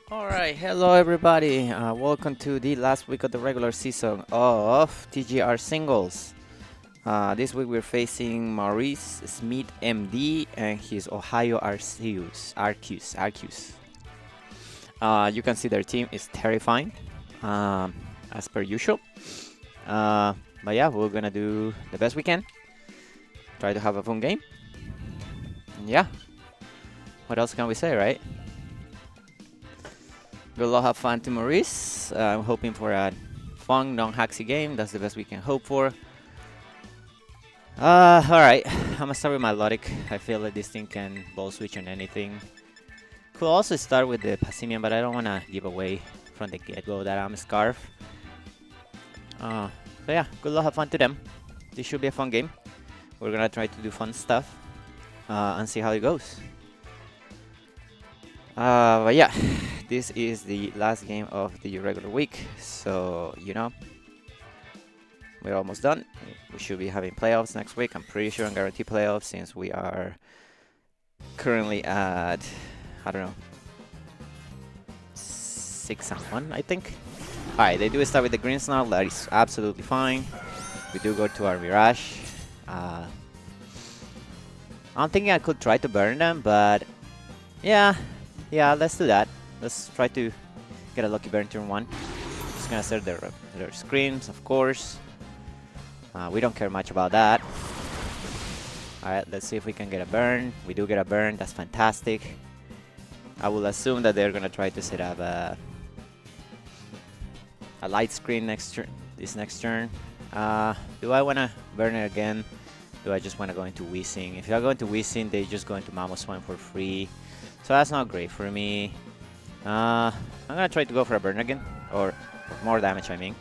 Alright, hello everybody. Welcome to the last week of the regular season of TGR singles. This week we're facing Maurice Smith MD and his Ohio Arceus. You can see their team is terrifying, as per usual. But yeah, we're gonna do the best we can. Try to have a fun game. And yeah, what else can we say, right? Good luck, have fun to Maurice. I'm hoping for a fun, non-haxy game. That's the best we can hope for. Alright. I'm gonna start with my Melodic. I feel like this thing can ball switch on anything. Could also start with the Passimian, but I don't wanna give away from the get-go that I'm a Scarf. So yeah, good luck, have fun to them. This should be a fun game. We're gonna try to do fun stuff and see how it goes. But yeah, this is the last game of the regular week, so you know, we're almost done. We should be having playoffs next week. I'm pretty sure, and guarantee playoffs, since we are currently at, I don't know, 6-1, I think. Alright, they do start with the greens now. That is absolutely fine. We do go to our Mirage. I'm thinking I could try to burn them, but yeah, let's do that. Let's try to get a lucky burn turn 1. Just gonna set their screens, of course. We don't care much about that. Alright, let's see if we can get a burn. We do get a burn, that's fantastic. I will assume that they're gonna try to set up a light screen this next turn. Do I wanna burn it again? Do I just wanna go into Weezing? If I go into Weezing, they just go into Mamoswine for free. So that's not great for me. I'm gonna try to go for a burn again, or more damage, I mean.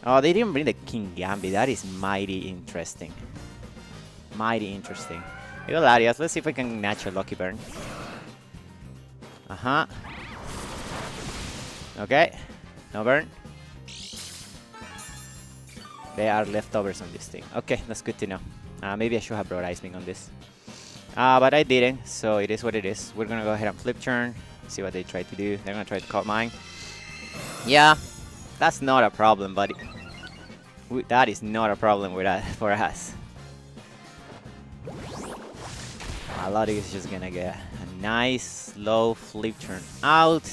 Oh, they didn't bring the King Gambit. That is mighty interesting. Mighty interesting. We go LATIAS. Let's see if we can match a lucky burn. Okay, no burn. They are leftovers on this thing. Okay, that's good to know. Maybe I should have brought Ice Beam on this. But I didn't, so it is what it is. We're gonna go ahead and flip turn, see what they try to do. They're gonna try to cut mine. Yeah, that's not a problem, buddy. That is not a problem with that for us. Melodic is just gonna get a nice slow flip turn out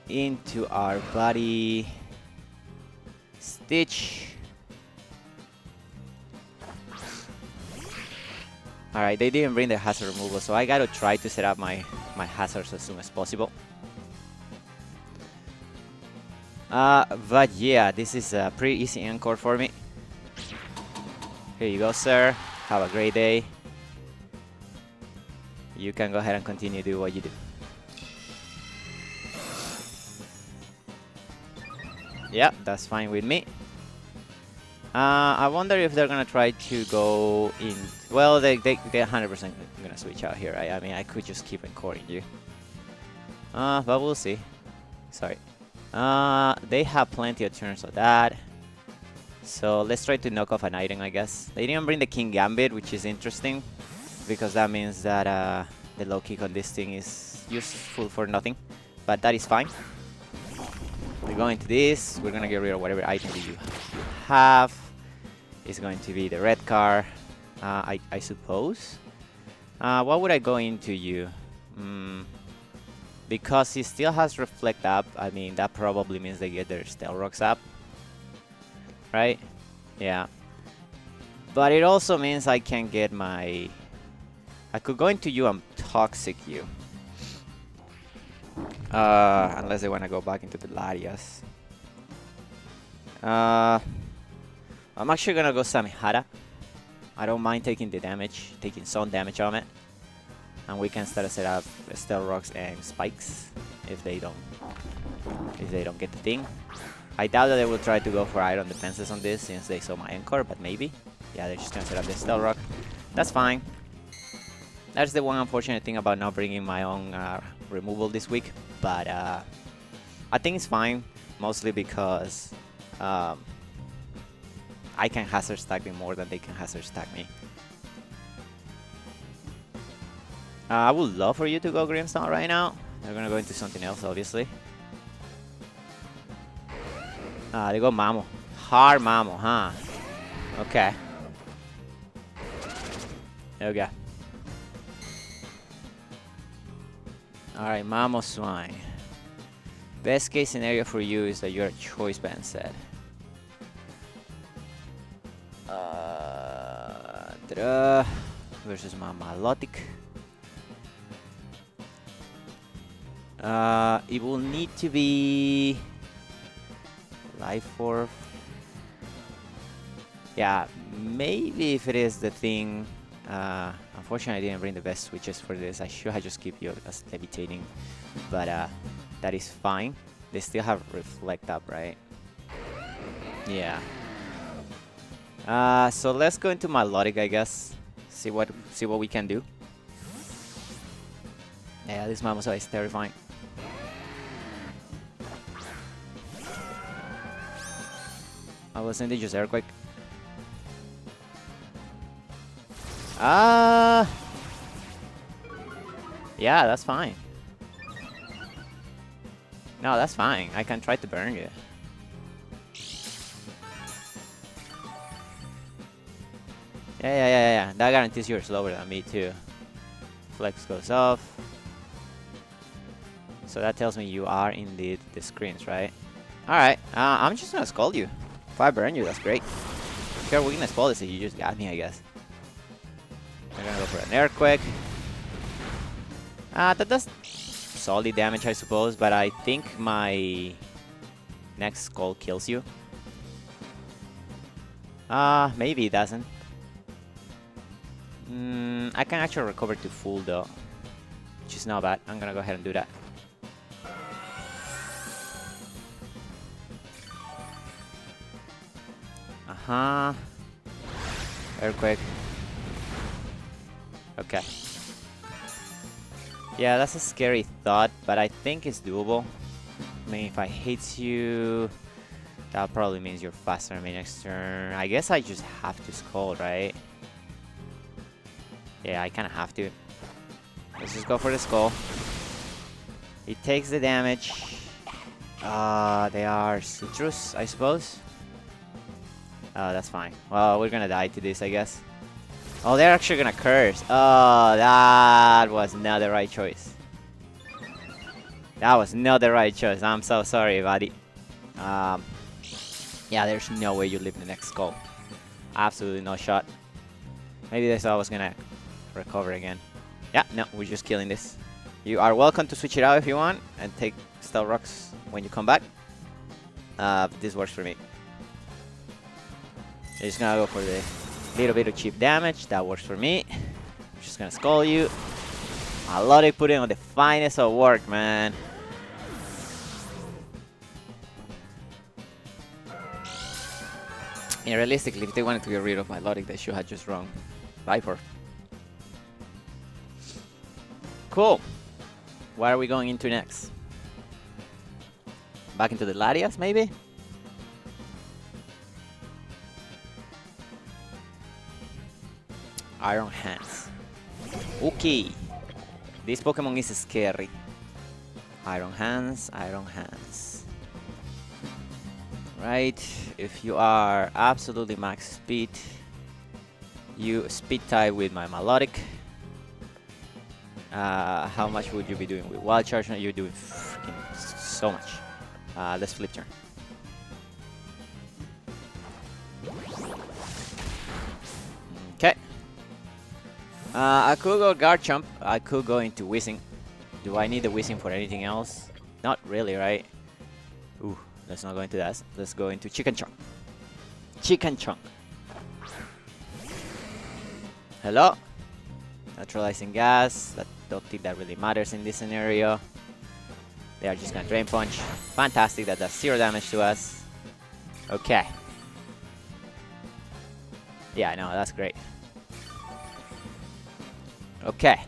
into our buddy Stitch. Alright, they didn't bring the hazard removal, so I gotta try to set up my hazards as soon as possible. But yeah, this is a pretty easy encore for me. Here you go, sir. Have a great day. You can go ahead and continue to do what you do. Yeah, that's fine with me. I wonder if they're gonna try to go in. Well, they're 100% gonna switch out here. I mean, I could just keep encoring you. But we'll see. Sorry. They have plenty of turns of that. So let's try to knock off an item, I guess. They didn't bring the King Gambit, which is interesting, because that means that the low kick on this thing is useful for nothing. But that is fine. We go into this. We're gonna get rid of whatever item that you have. It's going to be the red car, I suppose. What would I go into you? Because he still has Reflect up, I mean, that probably means they get their Stealth Rocks up. Right? Yeah. But it also means I can get my... I could go into you and Toxic you. Unless they want to go back into the Latias. I'm actually going to go Samihara. I don't mind taking the damage, taking some damage on it. And we can start to set up Stealth Rocks and Spikes if they don't get the thing. I doubt that they will try to go for Iron Defenses on this since they saw my Encore, but maybe. Yeah, they're just gonna set up the Stealth Rock. That's fine. That's the one unfortunate thing about not bringing my own removal this week, but I think it's fine, mostly because I can hazard stack them more than they can hazard stack me. I would love for you to go Grimstone right now. They're gonna go into something else, obviously. They go Mamo. Hard Mamo, huh? Okay. There we go. Alright, Mamo Swine. Best case scenario for you is that you're a choice band set. Versus my Melodic. It will need to be Life Orb. Yeah, maybe if it is the thing. Unfortunately, I didn't bring the best switches for this. I should have just kept you as levitating, but that is fine. They still have reflect up, right? Yeah. So let's go into Melodic, I guess. See what we can do. Yeah, this Mamosa is terrifying. I was in the just Earthquake. Yeah, that's fine. No, that's fine. I can try to burn you. Yeah. That guarantees you're slower than me too. Flex goes off. So that tells me you are indeed the screens, right? Alright, I'm just gonna scold you. If I burn you, that's great. If you're weakness policy, you just got me, I guess. I'm gonna go for an Earthquake. That does solid damage, I suppose, but I think my next skull kills you. Maybe it doesn't. I can actually recover to full though, which is not bad. I'm gonna go ahead and do that. Earthquake. Okay. Yeah, that's a scary thought, but I think it's doable. I mean, if I hit you, that probably means you're faster than me next turn. I guess I just have to skull, right? Yeah, I kind of have to. Let's just go for the skull. It takes the damage. They are citrus, I suppose. That's fine. Well, we're gonna die to this, I guess. Oh, they're actually gonna curse. Oh, that was not the right choice. That was not the right choice. I'm so sorry, buddy. Yeah, there's no way you live the next skull. Absolutely no shot. Maybe they thought I was gonna recover again. Yeah, no, we're just killing this. You are welcome to switch it out if you want and take Stealth Rocks when you come back. This works for me. You're just gonna go for the little bit of cheap damage. That works for me. I'm just gonna skull you. Melodic put in on the finest of work, man. Yeah, realistically, if they wanted to get rid of Melodic, they should have just run Viper. Cool. What are we going into next? Back into the Latias, maybe? Iron Hands. Okay. This Pokemon is scary. Iron Hands, Iron Hands. Right. If you are absolutely max speed, you speed type with my Melodic. How much would you be doing with Wild Charge? You're doing freaking so much. Let's flip turn. Okay. I could go Garchomp. I could go into Whizzing. Do I need the Whizzing for anything else? Not really, right? Ooh, let's not go into that. Let's go into Chicken Chunk. Chicken Chunk. Hello? Neutralizing gas. I don't think that really matters in this scenario. They are just gonna Drain Punch. Fantastic, that does 0 damage to us. Okay. Yeah, no, that's great. Okay.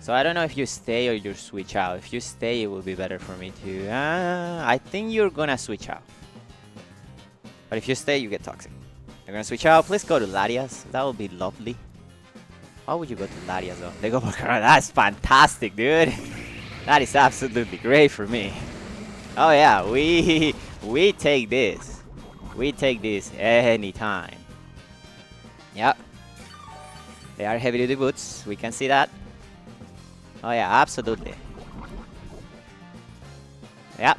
So I don't know if you stay or you switch out. If you stay, it will be better for me to... I think you're gonna switch out. But if you stay, you get Toxic. You're gonna switch out. Please go to Latias. That would be lovely. Why would you go to Latias though? They go for Corona. That's fantastic, dude. That is absolutely great for me. Oh yeah, we take this. We take this anytime. Yep. They are heavy duty boots. We can see that. Oh yeah, absolutely. Yep.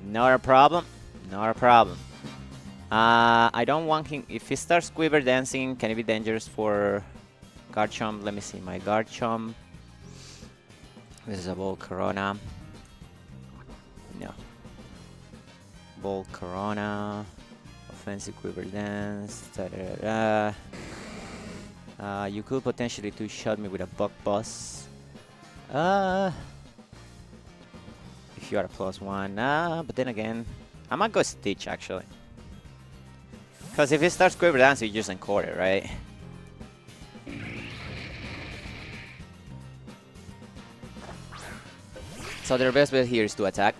Not a problem. Not a problem. I don't want him. If he starts quiver dancing, can it be dangerous for Garchomp? Let me see my Garchomp. This is a Ball Corona. No. Ball Corona. Offensive quiver dance. Da, da, da, da. You could potentially two-shot me with a Buck Bus. If you are a +1. But then again, I might go Stitch actually. Because if he starts quiver dance, you just encore it, right? So their best bet here is to attack.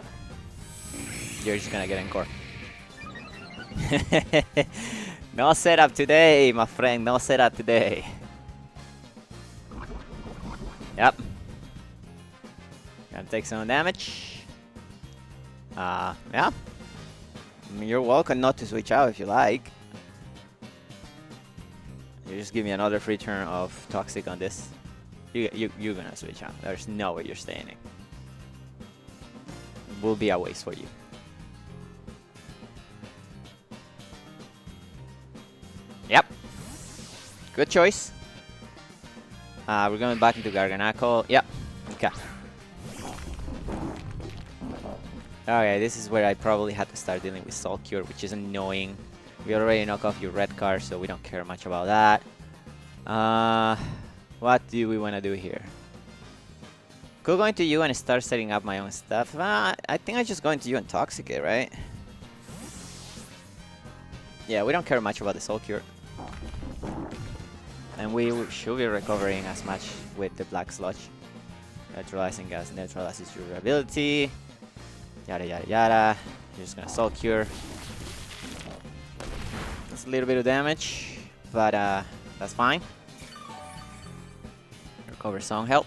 You're just gonna get encore. No setup today, my friend. No setup today. Yep. Gonna take some damage. Yeah. I mean, you're welcome not to switch out if you like. You just give me another free turn of Toxic on this. You're gonna switch out. There's no way you're staying in. Will be a waste for you. Yep. Good choice. We're going back into Garganacl. Yep. Okay. Okay, this is where I probably had to start dealing with Soul Cure, which is annoying. We already knock off your red card, so we don't care much about that. What do we want to do here? Could go into you and start setting up my own stuff. I think I just go into you and Toxicate, right? Yeah, we don't care much about the Soul Cure. And we should be recovering as much with the Black Sludge. Neutralizing gas neutralizes your ability. Yada yada yada. You're just gonna Soul Cure. That's a little bit of damage, but that's fine. Recover Song Help.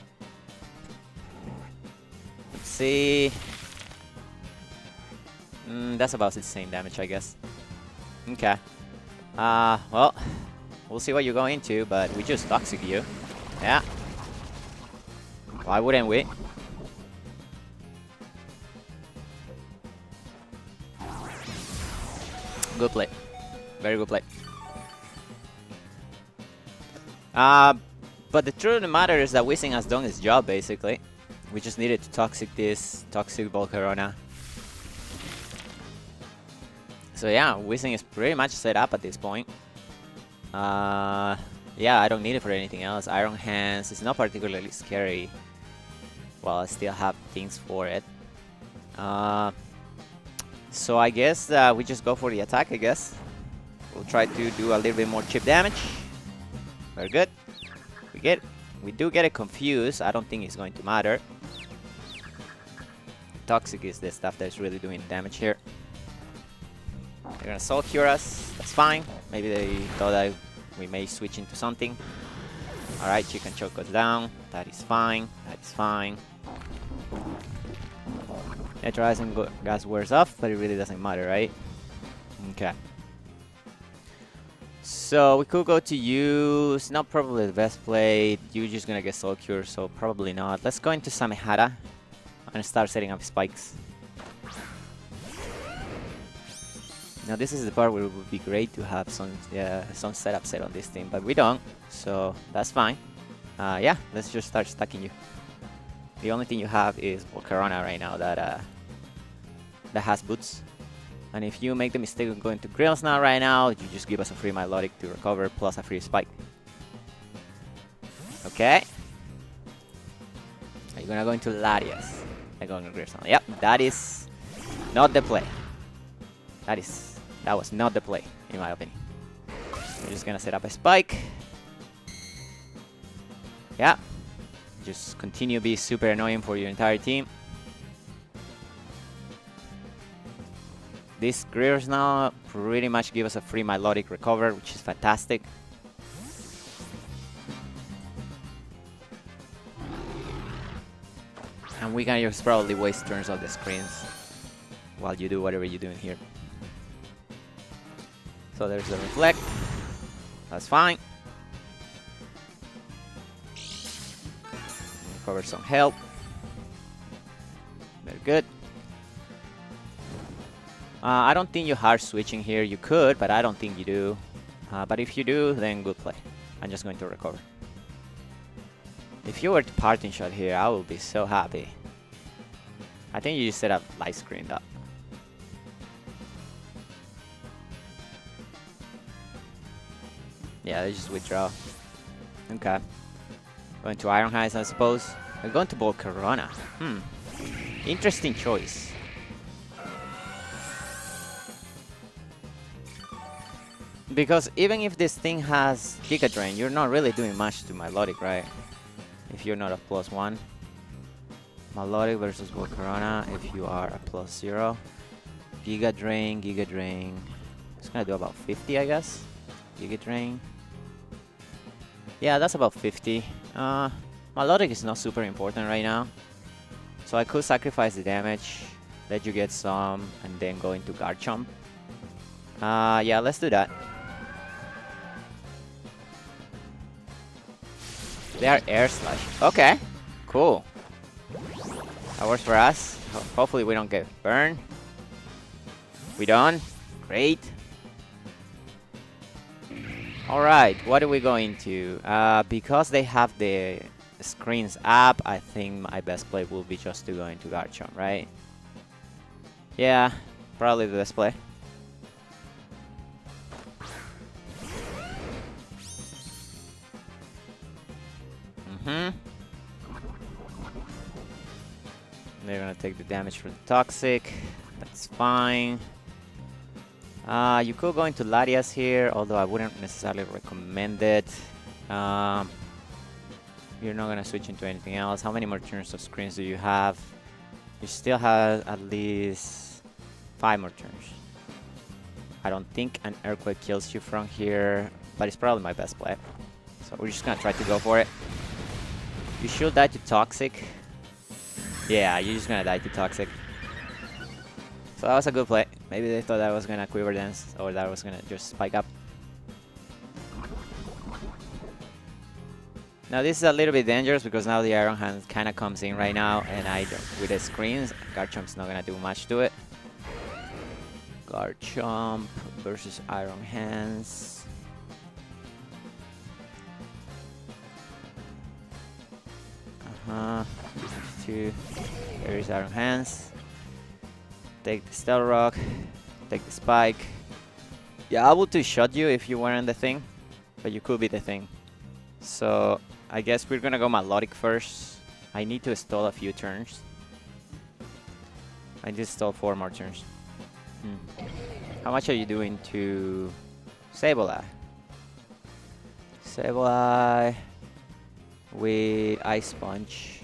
Let's see. That's about the same damage, I guess. Okay. Well, we'll see what you go into, but we just Toxic you. Yeah. Why wouldn't we? Good play. Very good play. But the truth of the matter is that Whizzing has done his job, basically. We just needed to Toxic this, Toxic Volcarona. So yeah, Whizzing is pretty much set up at this point. Yeah, I don't need it for anything else. Iron Hands is not particularly scary. Well, I still have things for it. So I guess we just go for the attack, I guess. We'll try to do a little bit more chip damage. Very good. We do get it confused. I don't think it's going to matter. Toxic is the stuff that's really doing damage here. They're gonna Soul Cure us. That's fine. Maybe they thought that we may switch into something. Alright, Chicken Choke goes down. That is fine. That is fine. Neutralizing gas wears off, but it really doesn't matter, right? Okay. So we could go to you. It's not probably the best play. You're just gonna get Soul Cure, so probably not. Let's go into Samehada and start setting up spikes. Now this is the part where it would be great to have some setup set on this team, but we don't, so that's fine. Yeah, let's just start stacking you. The only thing you have is Volcarona right now that has boots. And if you make the mistake of going to Grills now right now, you just give us a free Milotic to recover plus a free spike. Okay. Are you gonna go into Latias? I'm going to Grills now. Yep, that is not the play. That was not the play, in my opinion. We're just gonna set up a spike. Yeah. Just continue to be super annoying for your entire team. These Greers now pretty much give us a free Milotic recover, which is fantastic. And we can just probably waste turns of the screens while you do whatever you're doing here. So there's the reflect. That's fine. Cover some help. Very good. I don't think you hard switching here. You could, but I don't think you do. But if you do, then good play. I'm just going to recover. If you were to parting shot here, I will be so happy. I think you just set up light screened up. Yeah, they just withdraw. Okay. Going to Iron Hands, I suppose. We're going to Volcarona. Interesting choice. Because even if this thing has Giga Drain, you're not really doing much to Milotic, right? If you're not a +1. Milotic versus Volcarona if you are a +0. Giga Drain, Giga Drain. It's gonna do about 50, I guess. Giga Drain. Yeah, that's about 50. Milotic is not super important right now. So I could sacrifice the damage, let you get some, and then go into Garchomp. Yeah, let's do that. They are Air Slash. Okay, cool. That works for us. Hopefully we don't get burned. We done? Great. Alright, what are we going to? Because they have the screens up, I think my best play will be just to go into Garchomp, right? Yeah, probably the best play. They're gonna take the damage for the Toxic. That's fine. You could go into Latias here, although I wouldn't necessarily recommend it. You're not gonna switch into anything else. How many more turns of screens do you have? You still have at least 5 more turns. I don't think an Earthquake kills you from here, but it's probably my best play. So we're just gonna try to go for it. You should die to Toxic. Yeah, you're just gonna die to Toxic. So that was a good play. Maybe they thought I was gonna Quiver Dance or that I was gonna just spike up. Now this is a little bit dangerous because now the Iron Hand kinda comes in right now and I don't, with the screens, Garchomp's not gonna do much to it. Garchomp versus Iron Hands. There is Iron Hands. Take the Stealth Rock. Take the Spike. Yeah, I would two-shot you if you weren't the thing, but you could be the thing. So I guess we're gonna go Milotic first. I need to stall a few turns. I just stalled 4 more turns. How much are you doing to Sableye? Sableye with Ice Punch.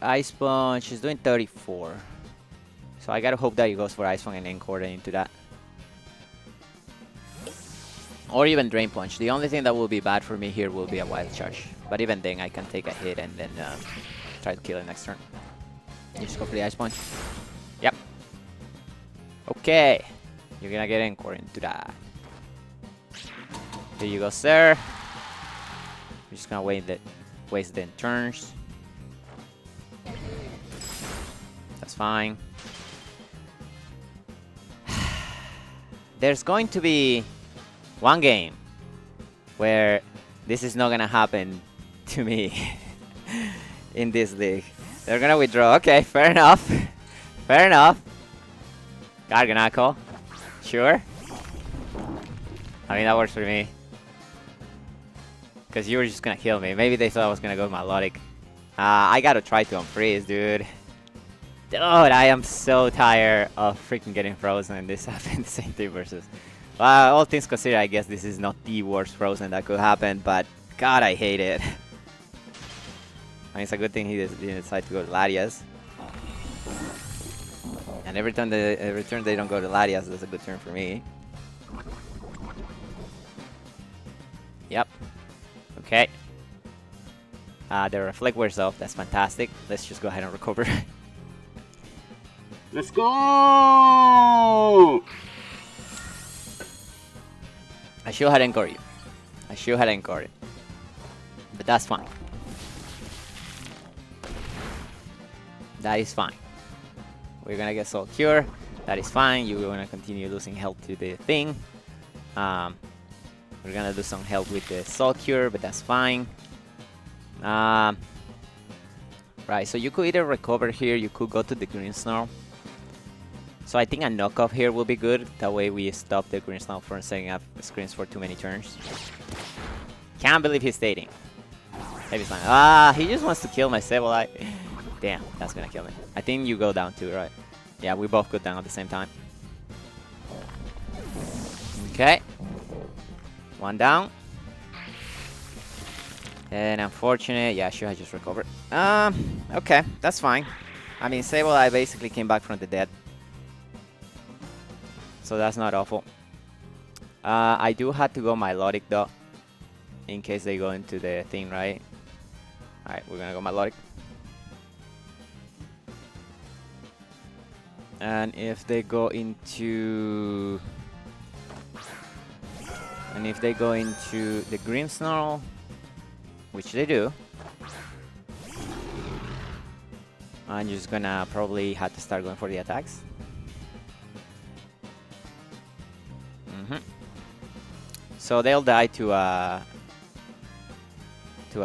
Ice Punch is doing 34. So I gotta hope that he goes for Ice Punch and Encore into that. Or even Drain Punch. The only thing that will be bad for me here will be a Wild Charge. But even then I can take a hit and then try to kill it next turn. You just go for the Ice Punch. Yep. Okay. You're gonna get Encore into that. Here you go, sir. We're just gonna waste the turns. That's fine. There's going to be one game where this is not gonna happen to me in this league. They're gonna withdraw. Okay, fair enough. Fair enough. Garganacl. Sure. I mean, that works for me. Because you were just gonna kill me. Maybe they thought I was gonna go Milotic. I gotta try to unfreeze, dude. Dude, I am so tired of freaking getting frozen and this happened the same thing versus... Well, all things considered, I guess this is not the worst frozen that could happen, but God, I hate it. I mean, it's a good thing he didn't decide to go to Latias. And every turn they don't go to Latias, that's a good turn for me. Yep. Okay. The reflect wears off. That's fantastic. Let's just go ahead and recover. Let's go! I should have encouraged you. I should have encouraged. But that's fine. That is fine. We're gonna get Soul Cure. That is fine. You're gonna continue losing health to the thing. We're gonna do some health with the Soul Cure, but that's fine. Right, so you could either recover here, you could go to the Green Snarl. So I think a knockoff here will be good. That way we stop the Green Snarl from setting up screens for too many turns. Can't believe he's stating. Maybe it's fine. He just wants to kill my Sableye. Damn, that's gonna kill me. I think you go down too, right? Yeah, we both go down at the same time. Okay. One down. And unfortunate, yeah, sure, I just recovered. Okay, that's fine. I mean, Sableye basically came back from the dead. So that's not awful. I do have to go Milotic though. In case they go into the thing, right? Alright, we're gonna go Milotic. And if they go into... And if they go into the Green Snarl, which they do, I'm just gonna probably have to start going for the attacks. So they'll die to a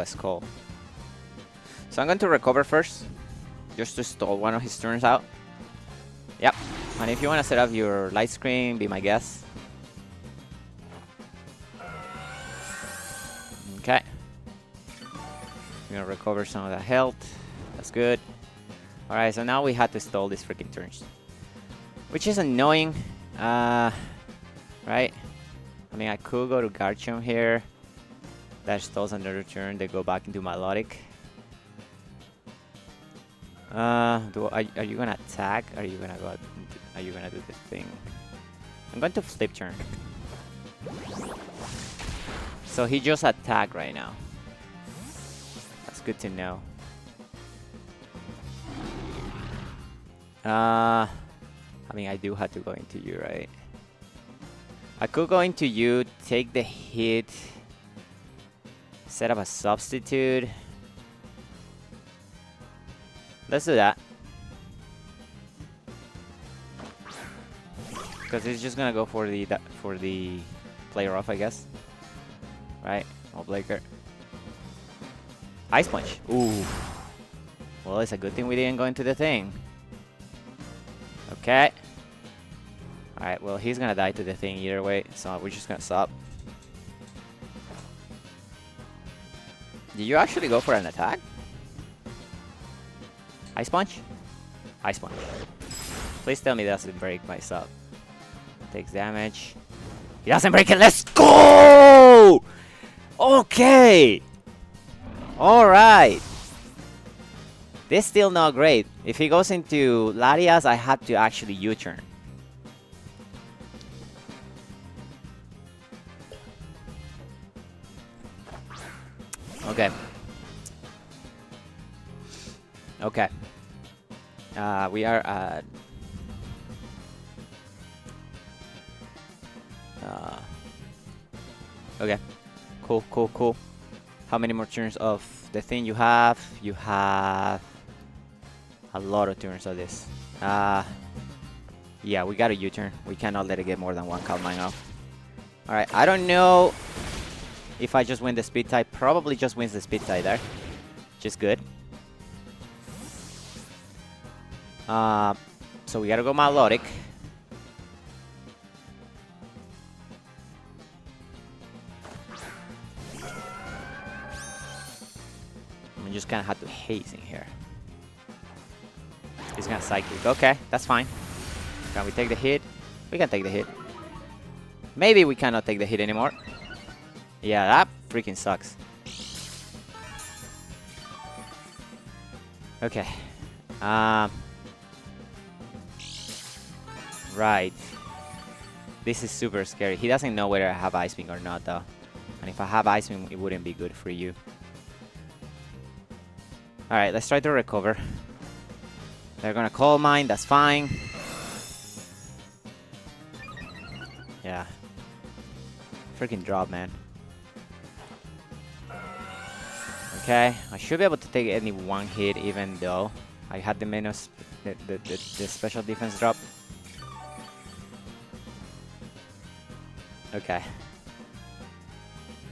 Skull. So I'm going to recover first, just to stall one of his turns out. Yep. And if you want to set up your light screen, be my guest. Okay. We're gonna recover some of that health. That's good. Alright, so now we had to stall these freaking turns, which is annoying. Right? I mean, I could go to Garchomp here. That stalls another turn. They go back into Milotic. Are you gonna attack? Are you gonna go? Are you gonna do this thing? I'm going to flip turn. So he just attacked right now. That's good to know. I mean, I do have to go into you, right? I could go into you, take the hit, set up a substitute. Let's do that. Because it's just gonna go for the player off, I guess. Right? Oh, Blaker. Ice Punch. Ooh. Well, it's a good thing we didn't go into the thing. Okay. Alright, well, he's gonna die to the thing either way, so we're just gonna stop. Did you actually go for an attack? Ice Punch? Ice Punch. Please tell me that doesn't break my sub. Takes damage. He doesn't break it. Let's go! Okay! Alright. This is still not great. If he goes into Latias, I have to actually U-turn. Okay. Okay. We are at... okay. Cool, cool, cool. How many more turns of the thing you have? You have a lot of turns of this. Yeah, we got a U-turn. We cannot let it get more than one Calm Mind off. Alright, I don't know if I just win the speed type. Probably just wins the speed type there. Which is good. So we gotta go Milotic. I'm just gonna have to haze in here. He's gonna Psychic. Okay, that's fine. Can we take the hit? We can take the hit. Maybe we cannot take the hit anymore. Yeah, that freaking sucks. Okay. Right. This is super scary. He doesn't know whether I have Ice Beam or not, though. And if I have Ice Beam, it wouldn't be good for you. Alright, let's try to recover. They're gonna call mine, that's fine. Yeah. Freaking drop, man. Okay, I should be able to take any one hit even though I had the minus, the special defense drop. Okay.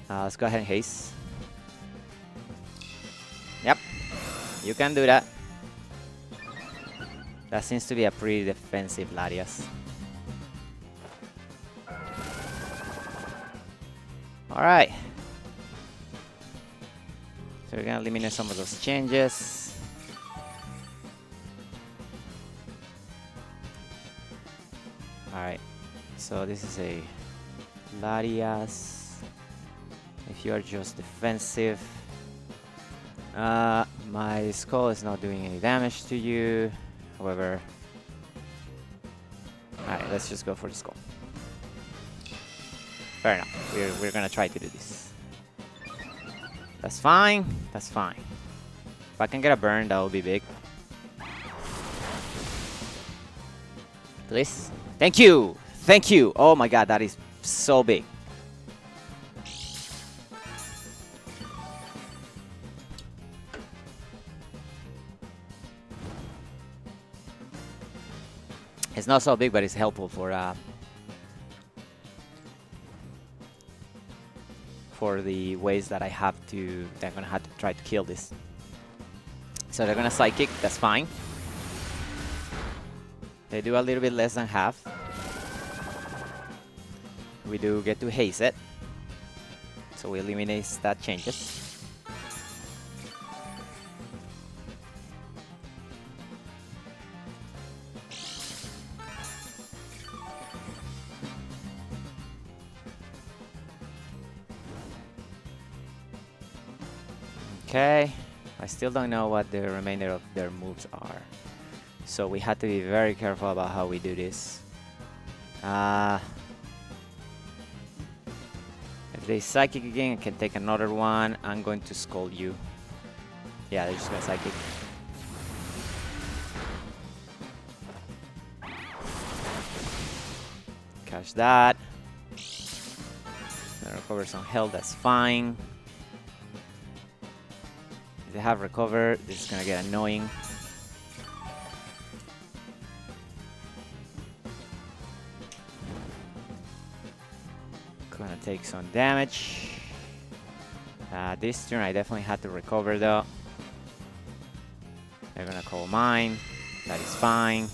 Let's go ahead and haste. Yep, you can do that. That seems to be a pretty defensive Latias. Alright. So we're gonna eliminate some of those changes. Alright. So this is a Latias. If you are just defensive. My skull is not doing any damage to you. However. Alright, let's just go for the skull. Fair enough. We're gonna try to do this. That's fine. That's fine. If I can get a burn, that will be big. Please. Thank you. Thank you. Oh my god, that is so big. It's not so big, but it's helpful for the ways that they're gonna have to try to kill this. So they're gonna psychic, that's fine. They do a little bit less than half. We do get to haste it. So we eliminate stat changes. Okay, I still don't know what the remainder of their moves are. So we have to be very careful about how we do this. If they psychic again, I can take another one. I'm going to scold you. Yeah, they're just gonna psychic. Catch that. Gonna recover some health, that's fine. If they have recover, this is gonna get annoying. Gonna take some damage. This turn I definitely had to recover though. They're gonna call mine. That is fine.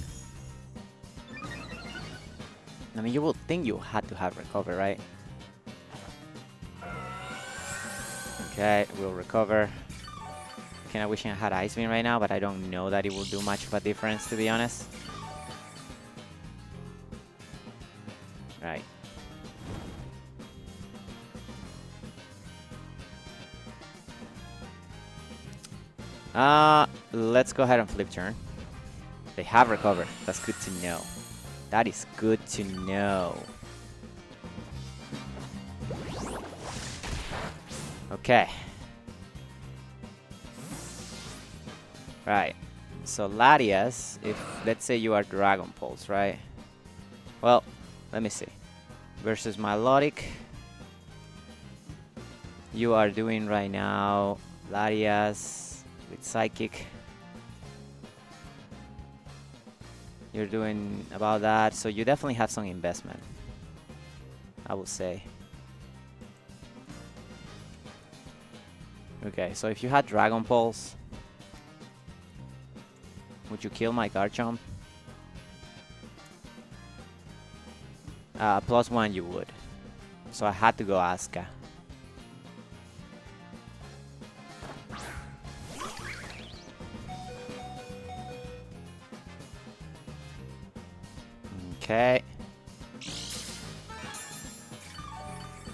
I mean, you would think you had to have recover, right? Okay, we'll recover. Kinda wishing I had Ice Beam right now, but I don't know that it will do much of a difference, to be honest. Right. Let's go ahead and flip turn. They have recovered. That's good to know. That is good to know. Okay. Right. So Latias, if let's say you are Dragon Pulse, right? Well, let me see. Versus Melodic. You are doing right now Latias with Psychic. You're doing about that, so you definitely have some investment, I would say. Okay, so if you had Dragon Pulse, would you kill my Garchomp? +1 you would. So I had to go Asuka. Okay.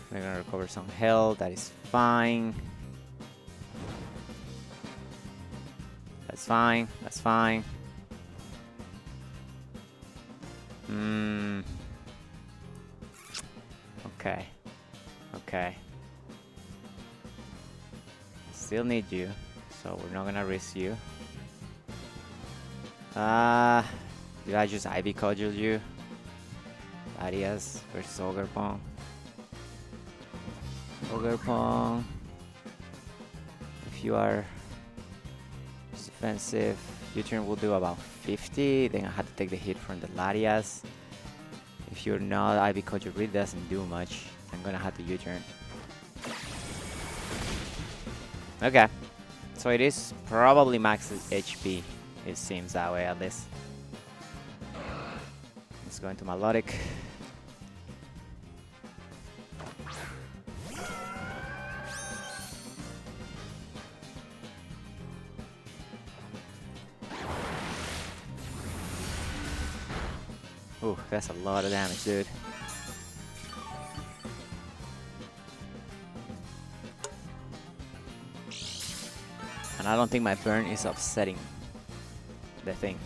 We're gonna recover some health, that is fine. That's fine, that's fine. Okay. Okay. Still need you. so we're not gonna risk you. Did I just Ivy Cudgel you? LATIAS versus Ogerpong. Ogerpong. If you are defensive, U-turn will do about 50. Then I have to take the hit from the LATIAS. If you're not, Ivy Cudgel really doesn't do much. I'm gonna have to U-turn. Okay. So it is probably max HP. It seems that way at least. Let's go into Melodic. Ooh, that's a lot of damage, dude. And I don't think my burn is upsetting the thing.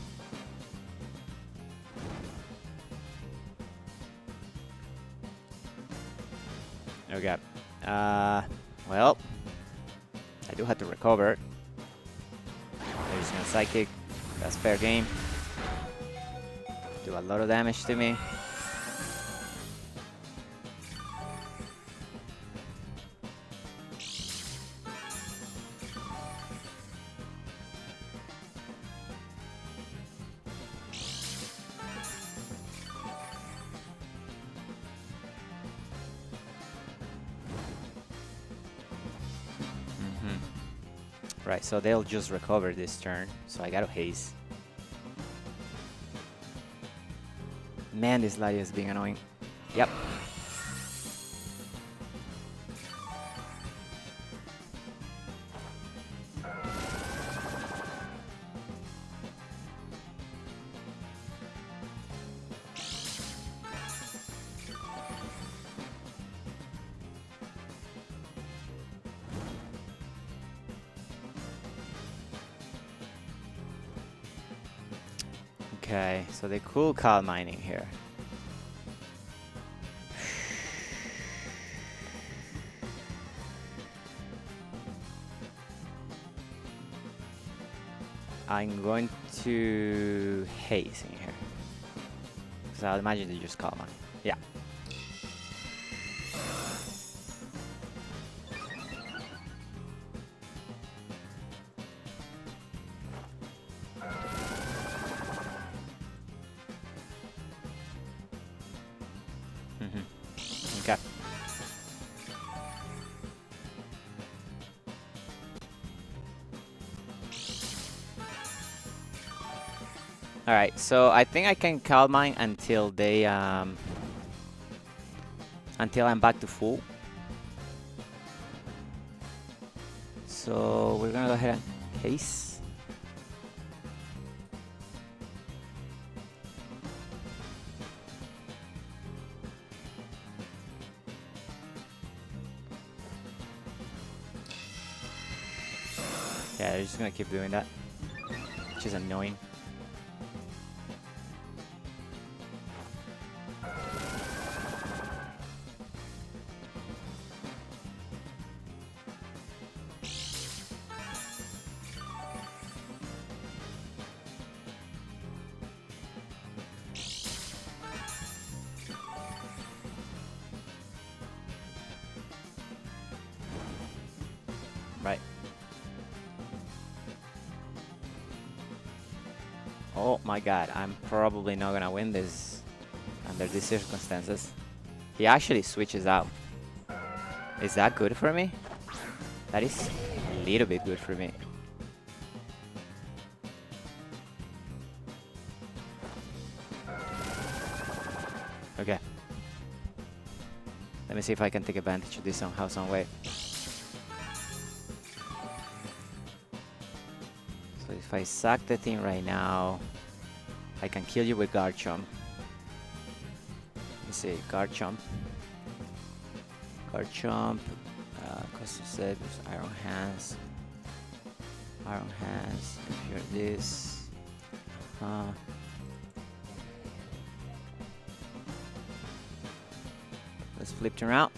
Okay. Well, I do have to recover. There's no Psychic. That's fair game. Do a lot of damage to me. Right, so they'll just recover this turn, so I gotta haste. Man, this LATIAS is being annoying. Yep. Okay, so they cool Calm Mining here. I'm going to haze in here. Because I'll imagine they just Calm Mine. Yeah. Okay. All right, so I think I can Calm Mine until they until I'm back to full. So we're gonna go ahead and haste. Yeah, they're just gonna keep doing that, which is annoying. Right. Oh my god, I'm probably not gonna win this under these circumstances. He actually switches out. Is that good for me? That is a little bit good for me. Okay. Let me see if I can take advantage of this somehow, some way. So if I sack the thing right now, I can kill you with Garchomp. Let's see, Garchomp. Garchomp. Custom set, Iron Hands. Iron Hands. If you're this. Let's flip turn out.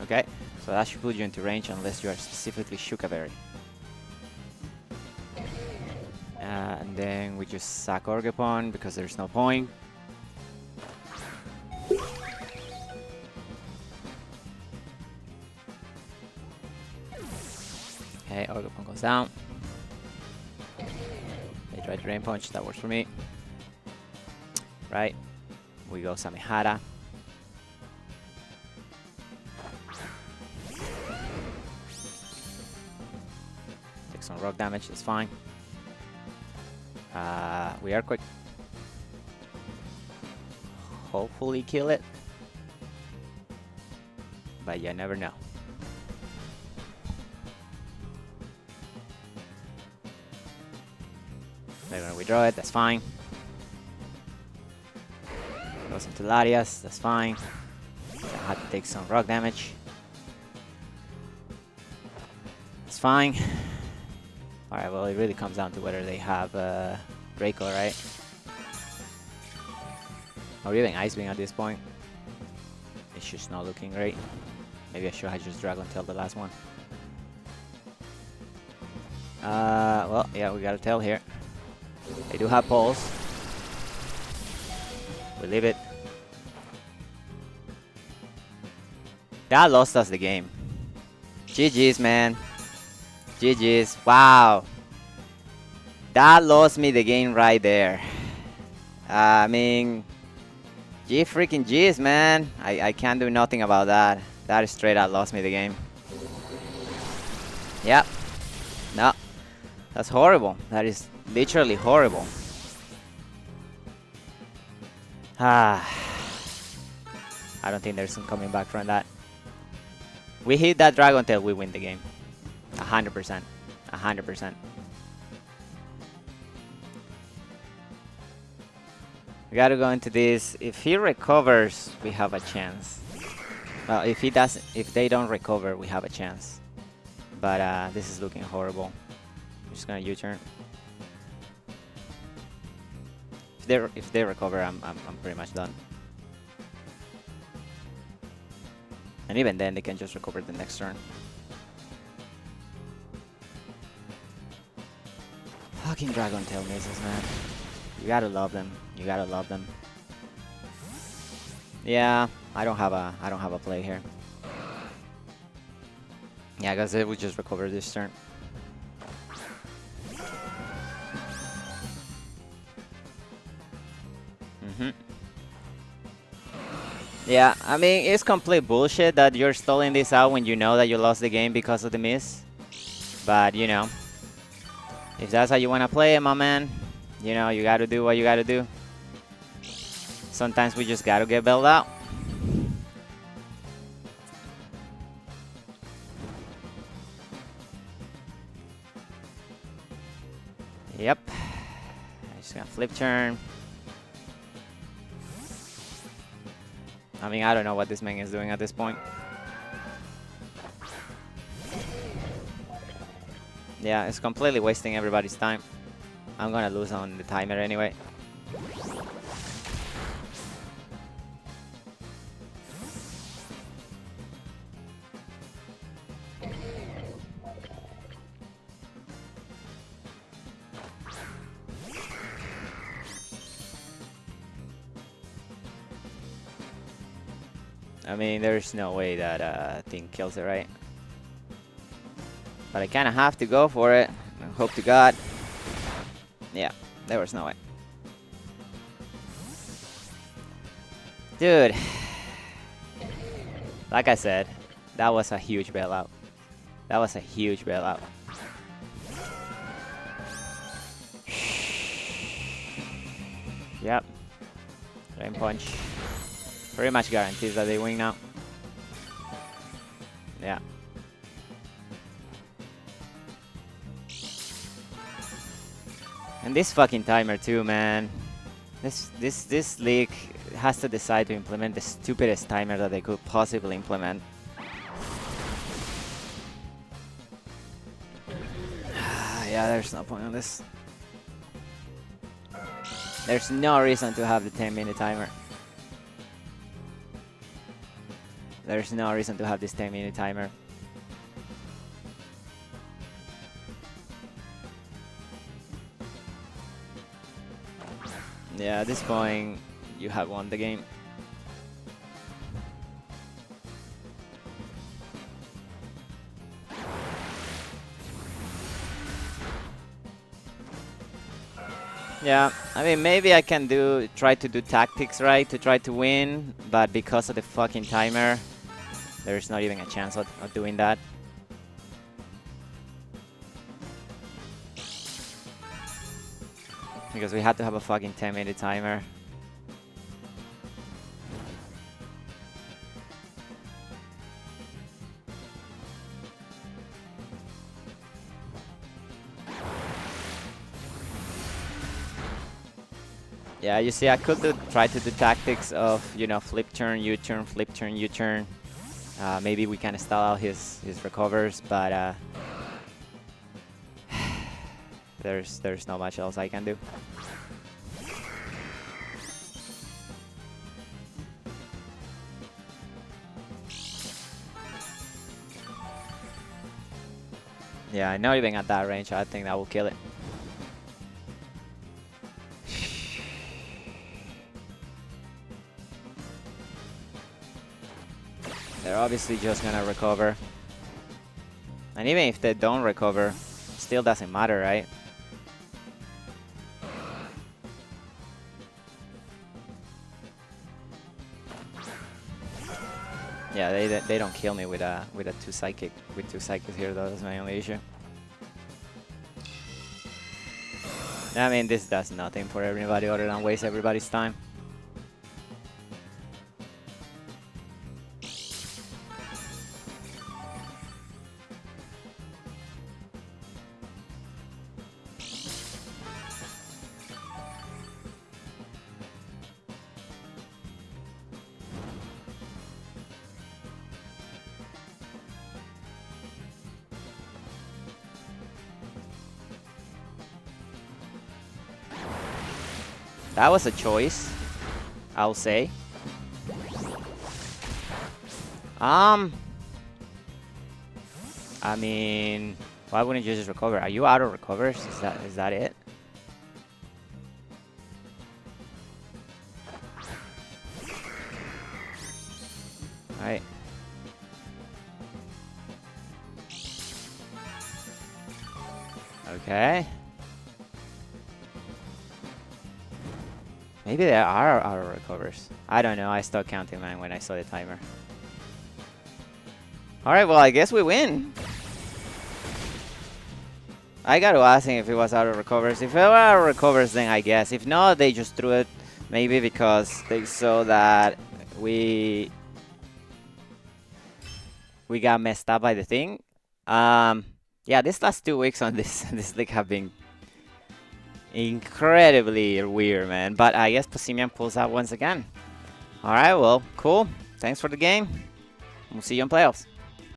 Okay, So that should put you into range unless you are specifically Shukaberry. And then we just sack Orgapon because there's no point. Okay, Orgapon goes down. They try to Rain Punch, that works for me. Right, we go Samihara. Take some rock damage, that's fine. We are quick. Hopefully kill it. But you never know. They're gonna withdraw it, that's fine. Goes into Latias, that's fine. I had to take some rock damage. It's fine. Alright, well, it really comes down to whether they have Draco, right? Or even Ice Beam at this point. It's just not looking great. Maybe I should have just Dragon Tail the last one. Well, yeah, we got a Tail here. They do have Pulse. We leave it. That lost us the game. GG's, man. GG's. Wow. That lost me the game right there. I mean, G freaking G's, man. I can't do nothing about that. That is straight out lost me the game. Yep. No. That's horrible. That is literally horrible. I don't think there's some coming back from that. We hit that Dragon Tail, we win the game. 100%. 100%. We gotta go into this. If he recovers, we have a chance. Well, if he doesn't, if they don't recover, we have a chance. But this is looking horrible. I'm just gonna U-turn. If they recover, I'm pretty much done. And even then, they can just recover the next turn. Fucking Dragon Tail misses, man. You gotta love them. You gotta love them. Yeah, I don't have a play here. Yeah, I guess it would just recover this turn. Yeah, I mean, it's complete bullshit that you're stalling this out when you know that you lost the game because of the miss. But, you know, if that's how you want to play it, my man, you know, you got to do what you got to do. Sometimes we just got to get bailed out. Yep. I'm just going to flip turn. I mean, I don't know what this man is doing at this point. Yeah, it's completely wasting everybody's time. I'm gonna lose on the timer anyway. I mean, there's no way that thing kills it, right? But I kind of have to go for it. I hope to God. Yeah, there was no way. Dude. Like I said, that was a huge bailout. That was a huge bailout. Yep. Rain Punch. Pretty much guarantees that they win now. Yeah. And this fucking timer too, man. This league has to decide to implement the stupidest timer that they could possibly implement. Yeah, there's no point on this. There's no reason to have the 10-minute timer. There's no reason to have this 10-minute timer. Yeah, at this point, you have won the game. Yeah, I mean, maybe I can try to do tactics right to try to win, but because of the fucking timer, there's not even a chance of doing that. Because we had to have a fucking 10-minute timer. Yeah, you see, I could try to do tactics of, you know, flip turn, U-turn, flip turn, U-turn. Maybe we can stall out his recovers, but there's not much else I can do. Yeah, not even at that range. I think that will kill it. They're obviously just gonna recover. And even if they don't recover, still doesn't matter, right? Yeah, they don't kill me with two psychics here though. That's my only issue. I mean, this does nothing for everybody other than waste everybody's time. That was a choice, I'll say. I mean, why wouldn't you just recover? Are you out of recovers? Is that it? Alright. Okay. Maybe there are auto recovers. I don't know. I stopped counting, man, when I saw the timer. Alright, well, I guess we win. I gotta ask him if it was auto recovers. If it were auto recovers, then I guess. If not, they just threw it. Maybe because they saw that we got messed up by the thing. Yeah, these last 2 weeks on this league have been incredibly weird, man. But I guess Posimian pulls out once again. Alright, well, cool. Thanks for the game. We'll see you in playoffs.